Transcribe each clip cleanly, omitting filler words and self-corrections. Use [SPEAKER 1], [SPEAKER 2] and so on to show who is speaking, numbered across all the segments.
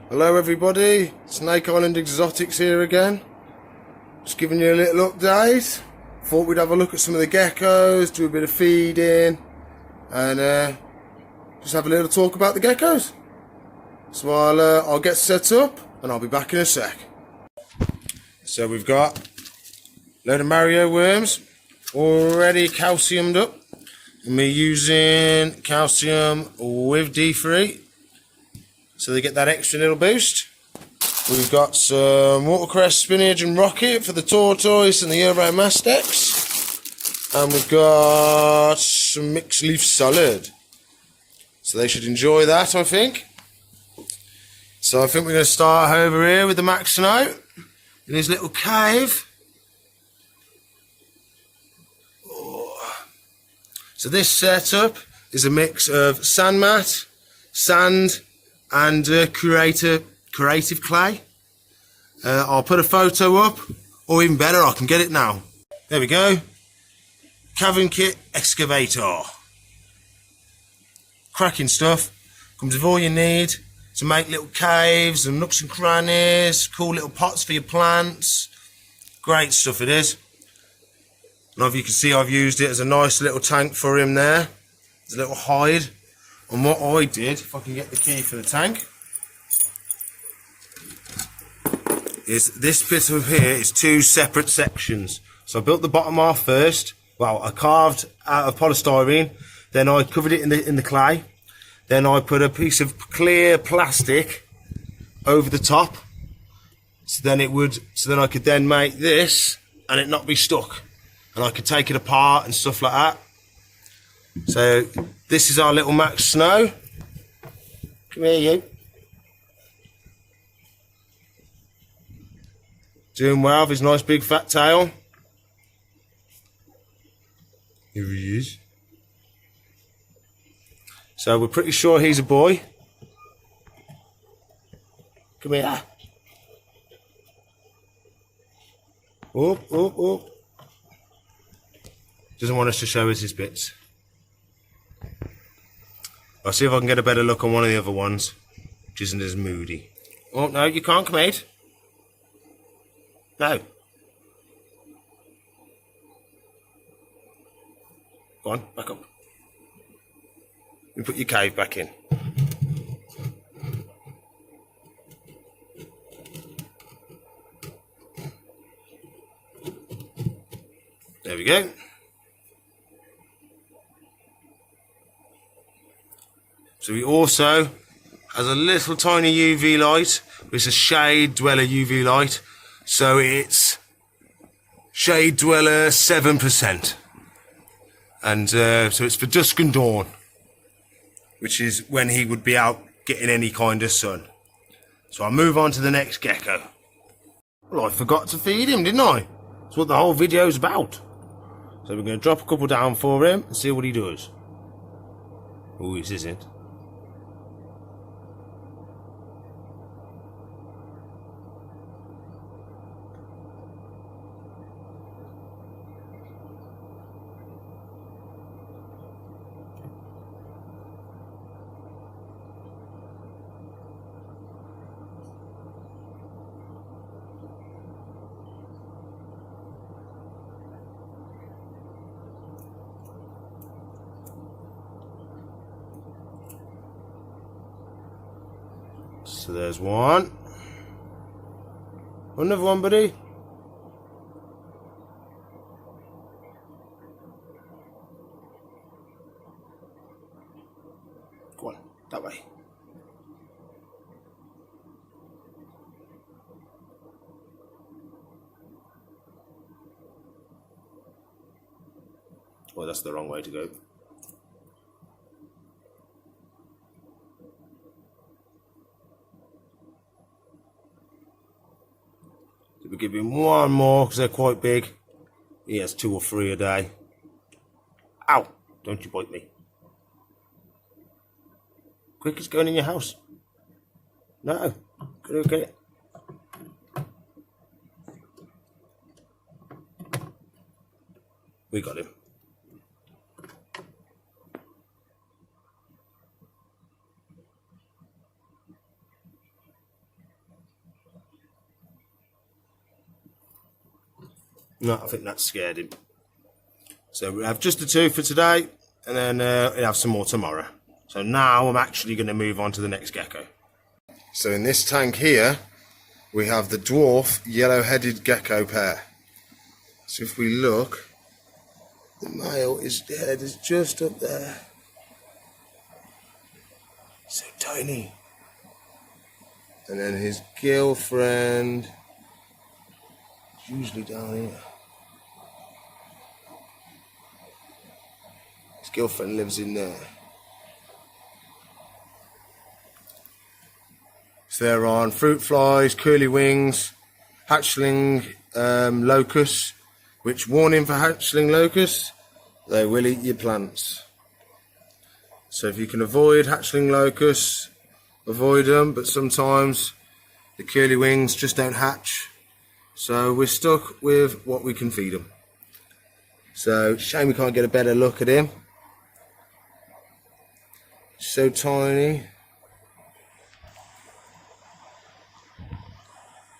[SPEAKER 1] Hello everybody, Snake Island Exotics here again. Just giving you a little update. Thought we'd have a look at some of the geckos, do a bit of feeding, and just have a little talk about the geckos. So I'll get set up and I'll be back in a sec. So we've got a load of Mario worms already calciumed up, and we're using calcium with D3. So they get that extra little boost. We've got some watercress, spinach and rocket for the tortoise and the uromastyx. And we've got some mixed leaf salad. So they should enjoy that, I think. So I think we're going to start over here with the Max Snow in his little cave. So this setup is a mix of sand mat, sand, and creative clay. I'll put a photo up, or even better, I can get it now. There we go. Cavern kit excavator. Cracking stuff. Comes with all you need to make little caves and nooks and crannies, cool little pots for your plants. Great stuff it is. And as you can see, I've used it as a nice little tank for him there. There's a little hide. And what I did, if I can get the key for the tank, is this bit of here is two separate sections. So I built the bottom half first. Well, I carved out of polystyrene, then I covered it in the clay. Then I put a piece of clear plastic over the top. So then I could then make this and it not be stuck. And I could take it apart and stuff like that. So this is our little Max Snow. Come here, you. Doing well with his nice big fat tail. Here he is. So we're pretty sure he's a boy. Come here. Oh, oh, oh. Doesn't want us to show us his bits. I'll see if I can get a better look on one of the other ones, which isn't as moody. Oh, no, you can't come out. No. Go on, back up. You put your cave back in. There we go. So he also has a little tiny UV light. It's a shade dweller UV light. So it's shade dweller 7%. And so it's for dusk and dawn, which is when he would be out getting any kind of sun. So I'll move on to the next gecko. Well, I forgot to feed him, didn't I? That's what the whole video is about. So we're going to drop a couple down for him and see what he does. Oh, this isn't. So there's one. Another one, buddy. Go on, that way. Well, that's the wrong way to go. We'll give him one more because they're quite big. He has 2 or 3 a day. Ow! Don't you bite me. Quick, it's going in your house. No, go get it. We got him. No, I think that scared him. So we have just the two for today, and then we'll have some more tomorrow. So now I'm actually going to move on to the next gecko. So in this tank here, we have the dwarf yellow-headed gecko pair. So if we look, the male, his head is just up there. So tiny. And then his girlfriend is usually down here. His girlfriend lives in there. So they're on fruit flies, curly wings, hatchling locusts, which, warning for hatchling locusts, they will eat your plants. So if you can avoid hatchling locusts, avoid them, but sometimes the curly wings just don't hatch. So we're stuck with what we can feed them. So shame we can't get a better look at him. So tiny.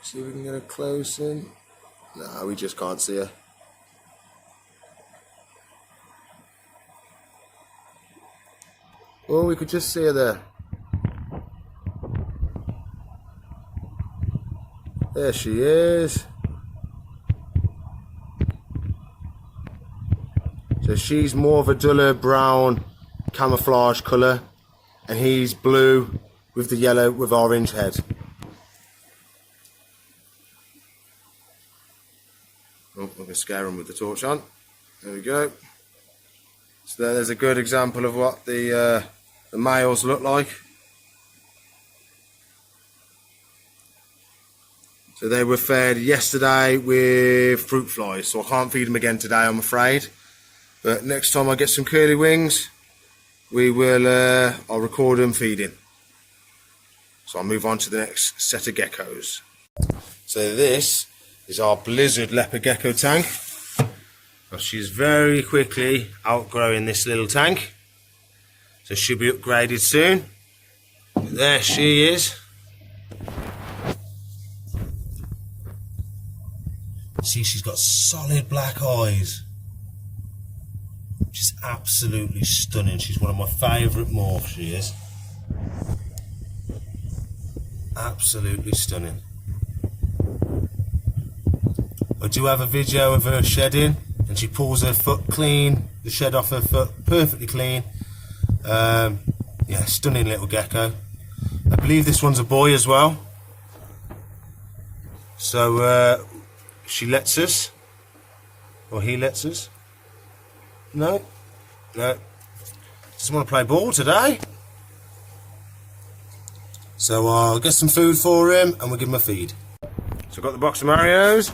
[SPEAKER 1] See if we can get her close in. No, we just can't see her. Oh, we could just see her there. There she is. So she's more of a duller brown camouflage colour, and he's blue with the yellow with orange head. Oh, I'm going to scare him with the torch on. There we go. So there's a good example of what the males look like. So they were fed yesterday with fruit flies, so I can't feed them again today, I'm afraid. But next time I get some curly wings, we will. I'll record them feeding. So I'll move on to the next set of geckos. So this is our blizzard leopard gecko tank. Well, she's very quickly outgrowing this little tank, so she'll be upgraded soon. But there she is. See, she's got solid black eyes, which is absolutely stunning. She's one of my favourite morphs, she is. Absolutely stunning. I do have a video of her shedding, and she pulls her foot clean, the shed off her foot perfectly clean. Yeah, stunning little gecko. I believe this one's a boy as well. So she lets us, or he lets us. No, doesn't want to play ball today. So I'll get some food for him and we'll give him a feed. So I've got the box of Marios.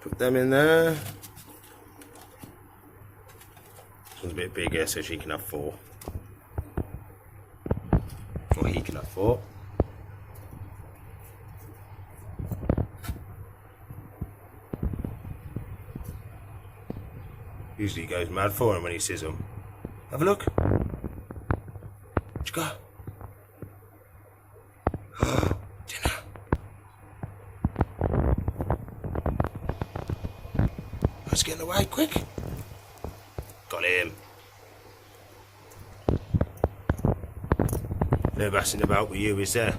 [SPEAKER 1] Put them in there. This one's a bit bigger so she can have 4. Or he can have 4. Usually he goes mad for him when he sees them. Have a look. Where'd you go? Oh, dinner. Let's get away quick. Got him. No messing about with you, is there?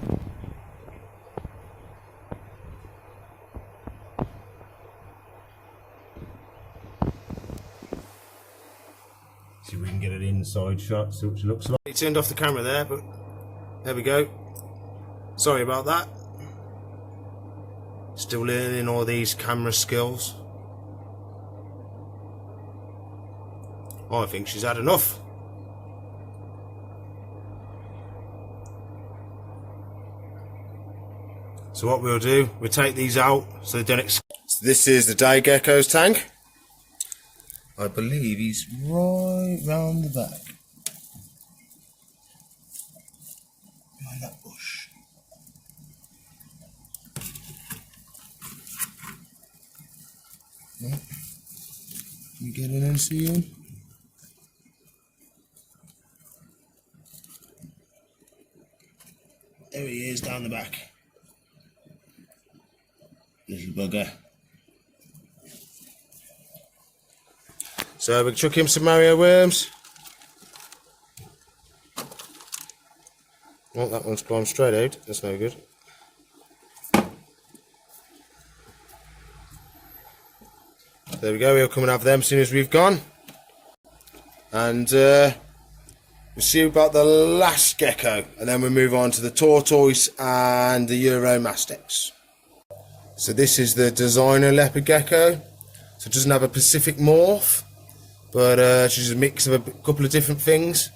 [SPEAKER 1] See if we can get an inside shot, see what she looks like. He turned off the camera there, but there we go. Sorry about that. Still learning all these camera skills. I think she's had enough. So what we'll do, we'll take these out so they don't so this is the day gecko's tank. I believe he's right round the back. Behind that bush. Right. Can you get in and see him? There he is down the back. bugger. So we'll chuck him some Mario worms. Well, that one's climbed straight out. That's no good. There we go. We'll come and have them as soon as we've gone. And we'll see about the last gecko. And then we'll move on to the tortoise and the uromastyx. So this is the designer leopard gecko. So it doesn't have a Pacific morph, but she's a mix of a couple of different things.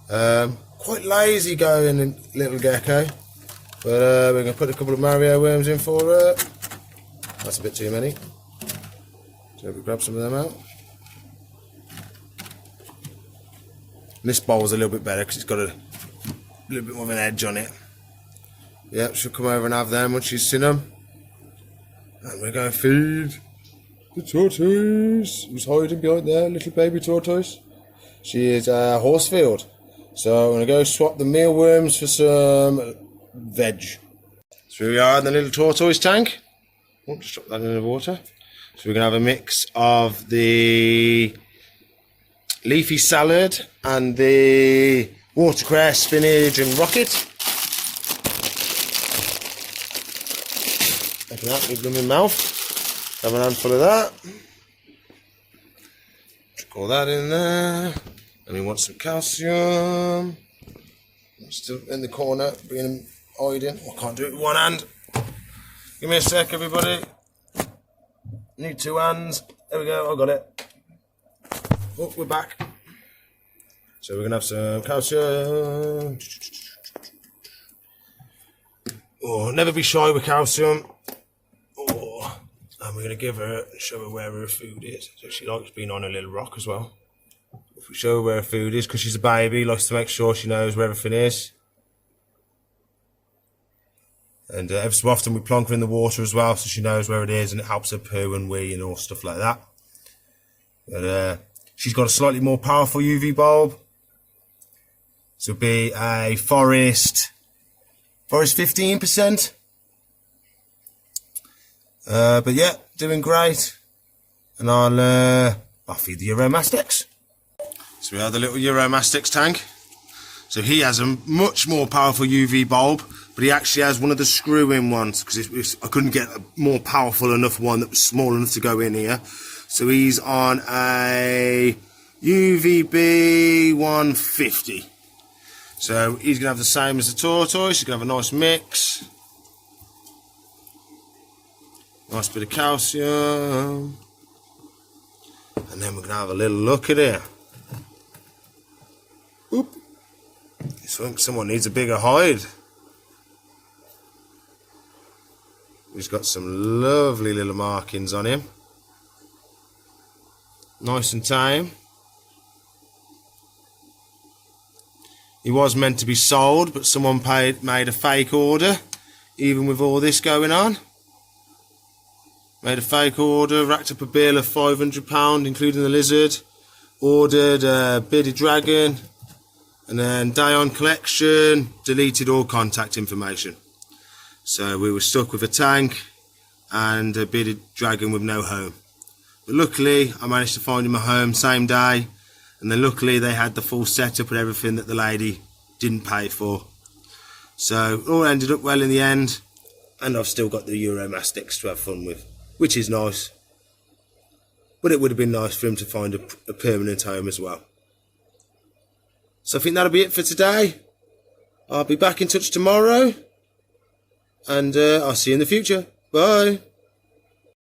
[SPEAKER 1] Quite lazy going little gecko, but we're going to put a couple of Mario worms in for her. That's a bit too many. So we grab some of them out. And this bowl's a little bit better because it's got a little bit more of an edge on it. Yep, she'll come over and have them once she's seen them. And we're going to feed the tortoise, who's hiding behind there, little baby tortoise. She is a horsefield. So I'm going to go swap the mealworms for some veg. So here we are in the little tortoise tank. Oh, just drop that in the water. So we're going to have a mix of the leafy salad and the watercress, spinach and rocket. Taking that with them in mouth. Have an handful of that. Chuck all that in there. And we want some calcium. I'm still in the corner, being hiding. I can't do it with one hand. Give me a sec, everybody. Need two hands. There we go, I got it. Oh, we're back. So we're going to have some calcium. Oh, never be shy with calcium. Oh, and we're going to give her, show her where her food is. So she likes being on a little rock as well. If we show her where her food is, because she's a baby, likes to make sure she knows where everything is. And every so often we plonk her in the water as well, so she knows where it is, and it helps her poo and wee and all stuff like that. But she's got a slightly more powerful UV bulb. So it'll be a forest 15%. But yeah, doing great. And I'll feed the uromastyx. So we have the little uromastyx tank. So he has a much more powerful UV bulb, but he actually has one of the screw-in ones, because I couldn't get a more powerful enough one that was small enough to go in here. So he's on a UVB 150. So he's going to have the same as the tortoise. He's going to have a nice mix. Nice bit of calcium. And then we're going to have a little look at it. Oop. I think someone needs a bigger hide. He's got some lovely little markings on him. Nice and tame. He was meant to be sold, but someone made a fake order, even with all this going on. Made a fake order, racked up a bill of £500, including the lizard. Ordered a bearded dragon. And then day on collection, deleted all contact information. So we were stuck with a tank and a bearded dragon with no home. But luckily, I managed to find him a home same day. And then luckily, they had the full setup and everything that the lady didn't pay for. So it all ended up well in the end. And I've still got the uromastyx to have fun with, which is nice. But it would have been nice for him to find a permanent home as well. So I think that'll be it for today. I'll be back in touch tomorrow. And I'll see you in the future. Bye.